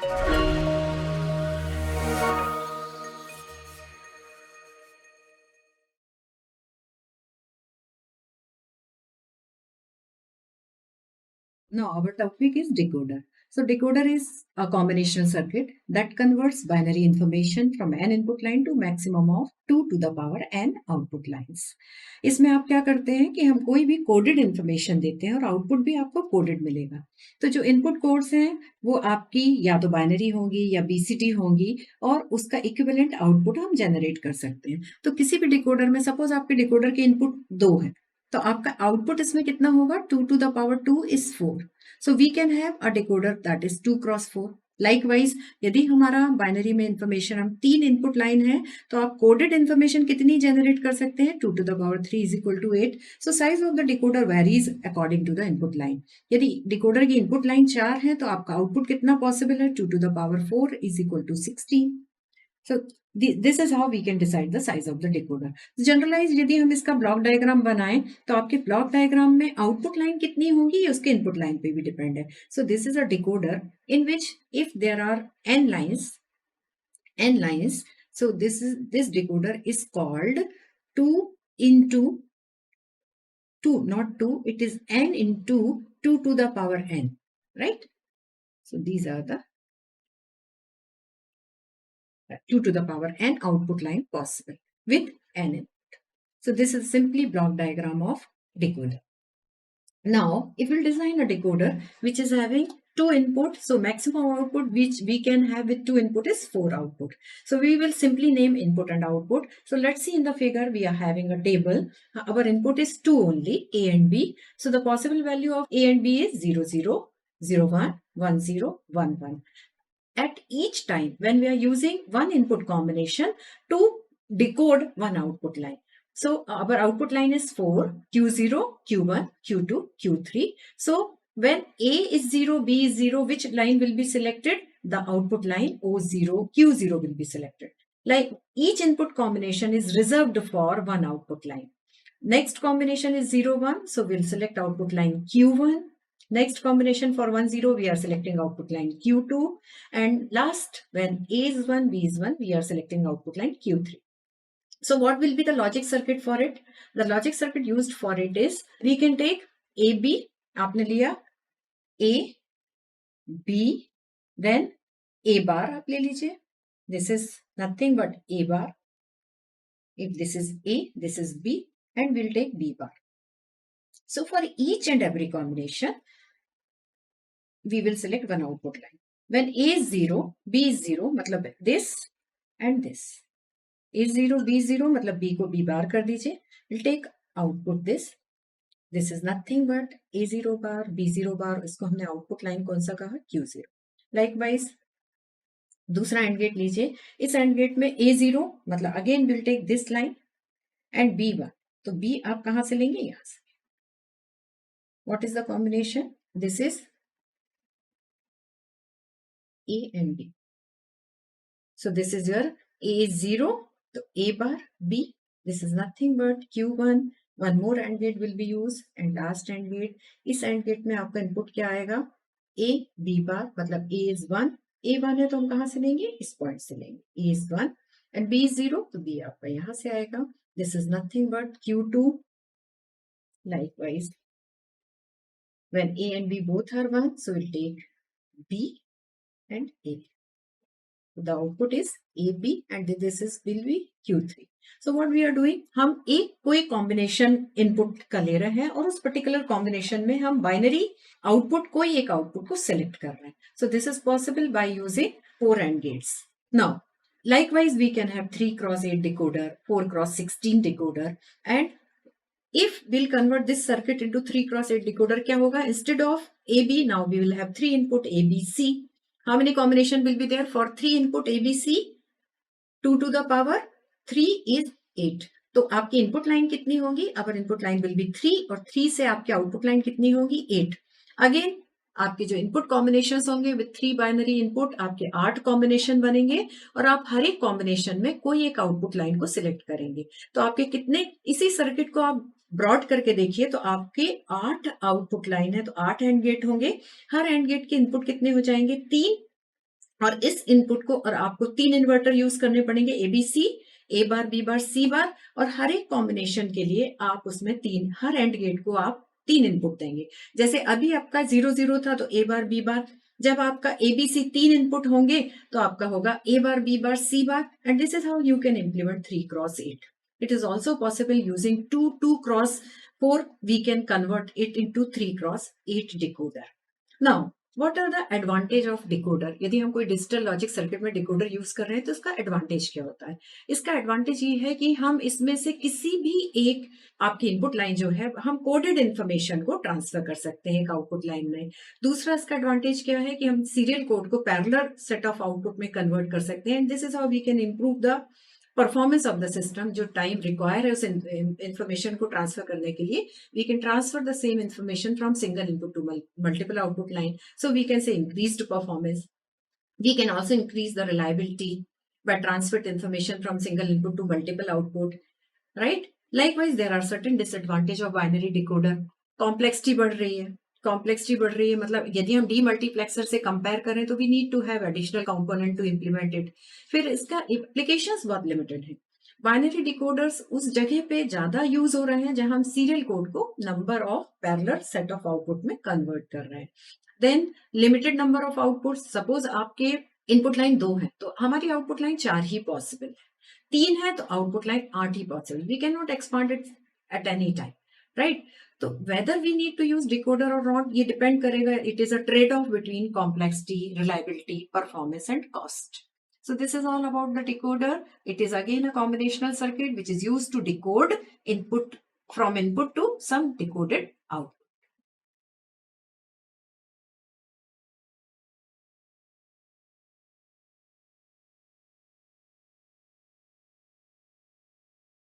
Now our topic is decoder. So decoder is a combination circuit that converts binary information from an input line to maximum of 2 to the power n output lines. इसमें आप क्या करते हैं कि हम कोई भी coded information देते हैं और आउटपुट भी आपको कोडेड मिलेगा। तो जो इनपुट कोड्स हैं वो आपकी या तो बाइनरी होंगी या बीसीडी होंगी और उसका इक्विवेलेंट आउटपुट हम जनरेट कर सकते हैं। तो किसी भी डिकोडर में सपोज आपके डिकोडर के इनपुट 2 है तो आपका आउटपुट इसमें कितना होगा 2 to the power 2 is 4. So we can have a decoder that is 2 cross 4. Likewise, यदि हमारा बाइनरी में इंफॉर्मेशन हम 3 इनपुट लाइन है तो आप कोडेड इंफॉर्मेशन कितनी जनरेट कर सकते हैं 2 to the power 3 is equal to 8. So size of the decoder varies according to the input line. यदि डिकोडर की इनपुट लाइन 4 है तो आपका आउटपुट कितना पॉसिबल है 2 to the power 4 is equal to 16. So this is how we can decide the size of the decoder. Generalize यदि हम इसका ब्लॉक डायग्राम बनाएं तो आपके ब्लॉक डायग्राम में आउटपुट लाइन कितनी होगी ये उसके इनपुट लाइन पे भी डिपेंड है. So this is a decoder in which if there are n lines, so this decoder is called 2 into 2, not 2, it is n into 2 to the power n, right? So these are the 2 to the power n output line possible with n input. So this is simply block diagram of decoder. Now, if we'll design a decoder which is having 2 input, so maximum output which we can have with 2 input is 4 output. So we will simply name input and output. So let's see in the figure we are having a table. Our input is 2 only, A and B. So the possible value of A and B is 0, 0, 0, 1, 1, 0, 1, 1. At each time when we are using one input combination to decode one output line. So our output line is 4, Q0, Q1, Q2, Q3. So when A is 0, B is 0, which line will be selected? The output line O0, Q0 will be selected. Like each input combination is reserved for one output line. Next combination is 0, 1. So we'll select output line Q1. Next combination for 1, 0, we are selecting output line Q2. And last, when A is 1, B is 1, we are selecting output line Q3. So what will be the logic circuit for it? The logic circuit used for it is, we can take AB, आपने लिया A, B, then A bar आप ले लीजिए. This is nothing but A bar. If this is A, this is B, and we'll take B bar. So for each and every combination, we will select one output line. When A is 0, B is 0, मतलब this and this. A is 0, B is 0, मतलब B को B bar कर दीजिए. We'll take output this. This is nothing but A0 bar, B0 bar. इसको हमने output line कौन सा कहा? Q0. Likewise, दूसरा AND gate लीजिए. इस AND gate में A0 मतलब again we'll take this line and B1. तो B आप कहाँ से लेंगे? यहाँ से. What is the combination? This is A and B. So this is your A is 0, so A bar, B. This is nothing but Q1. One more AND gate will be used and last AND gate. इस AND gate में आपका input क्या आएगा? A, B bar, मतलब A is 1. A1 है तो हम कहाँ से लेंगे? इस पॉइंट से लेंगे. A is 1 and B is 0, तो B आपका यहाँ से आएगा. This is nothing but Q2. Likewise, when A and B both are 1, so we'll take B and A. The output is AB and this is will be Q3. So what we are doing, हम एक कोई combination input का ले रहे हैं और उस particular combination में हम बाइनरी आउटपुट कोई एक आउटपुट को सिलेक्ट कर रहे हैं. So this is possible by using 4 AND gates. Now, likewise we can have 3 cross 8 decoder, 4 cross 16 decoder, and if we'll convert this circuit into 3 cross 8 decoder, क्या होगा? Instead of AB, now we will have 3 input ABC. How many combination will be there for 3 input ABC? 2 to the power 3 is 8. तो आपकी input line कितनी होगी? अवर input line will be 3 और 3 से आपकी output line कितनी होगी? 8. अगेन आपके जो इनपुट कॉम्बिनेशन होंगे विथ 3 बाइनरी इनपुट, आपके 8 कॉम्बिनेशन बनेंगे और आप हर एक कॉम्बिनेशन में कोई एक आउटपुट लाइन को सिलेक्ट करेंगे. तो आपके कितने, इसी सर्किट को आप ब्रॉड करके देखिए तो आपके 8 आउटपुट लाइन है तो 8 एंड गेट होंगे. हर एंड गेट के इनपुट कितने हो जाएंगे? 3 और इस इनपुट को और आपको 3 इन्वर्टर यूज करने पड़ेंगे, ABC, A bar, B bar, C बार, और हर एक कॉम्बिनेशन के लिए आप उसमें 3, हर एंड गेट को आप 3 इनपुट देंगे। जैसे अभी आपका 0 0 था तो A बार, B बार, जब आपका ABC 3 इनपुट होंगे तो आपका होगा A bar, B bar, C bar, and this is how you can implement 3x8. It is also possible using 2x4, we can convert it into 3x8 decoder. Now, what are the advantage of decoder? यदि हम कोई digital logic circuit में decoder use कर रहे हैं तो इसका advantage क्या होता है? इसका एडवांटेज ये है कि हम इसमें से किसी भी एक आपकी इनपुट लाइन जो है, हम कोडेड इंफॉर्मेशन को ट्रांसफर कर सकते हैं एक आउटपुट लाइन में। दूसरा इसका एडवांटेज क्या है कि हम सीरियल कोड को पैरेलल सेट ऑफ आउटपुट में कन्वर्ट कर सकते हैं, and this is how we can improve the performance of the system. जो टाइम रिक्वायर है उस इंफॉर्मेशन को ट्रांसफर करने के लिए, we can transfer the same information from single input to multiple output line. So we can say increased performance. We can also increase the reliability by transferred information from single input to multiple output, right? Likewise, there are certain disadvantage of binary decoder. Complexity बढ़ रही है, complexity बढ़ रही है, मतलब यदि हम demultiplexer से कंपेयर करें तो we need to have additional component to implement it. फिर इसका एप्लीकेशंस बहुत लिमिटेड है। बाइनरी डिकोडर्स उस जगह पे ज्यादा यूज हो रहे हैं जहां हम सीरियल कोड को number of parallel set of output में कन्वर्ट कर रहे हैं। Then limited number of output, suppose आपके इनपुट लाइन 2 है तो हमारी आउटपुट लाइन 4 ही पॉसिबल है, 3 है तो आउटपुट लाइन 8 ही possible, we can not expand it at any time, right? तो whether we need to use decoder और नॉट, ये डिपेंड करेगा, it is a trade off between complexity, reliability, performance and cost. So this is all about the decoder. It is again a combinational circuit which is used to decode input from input to some decoded output.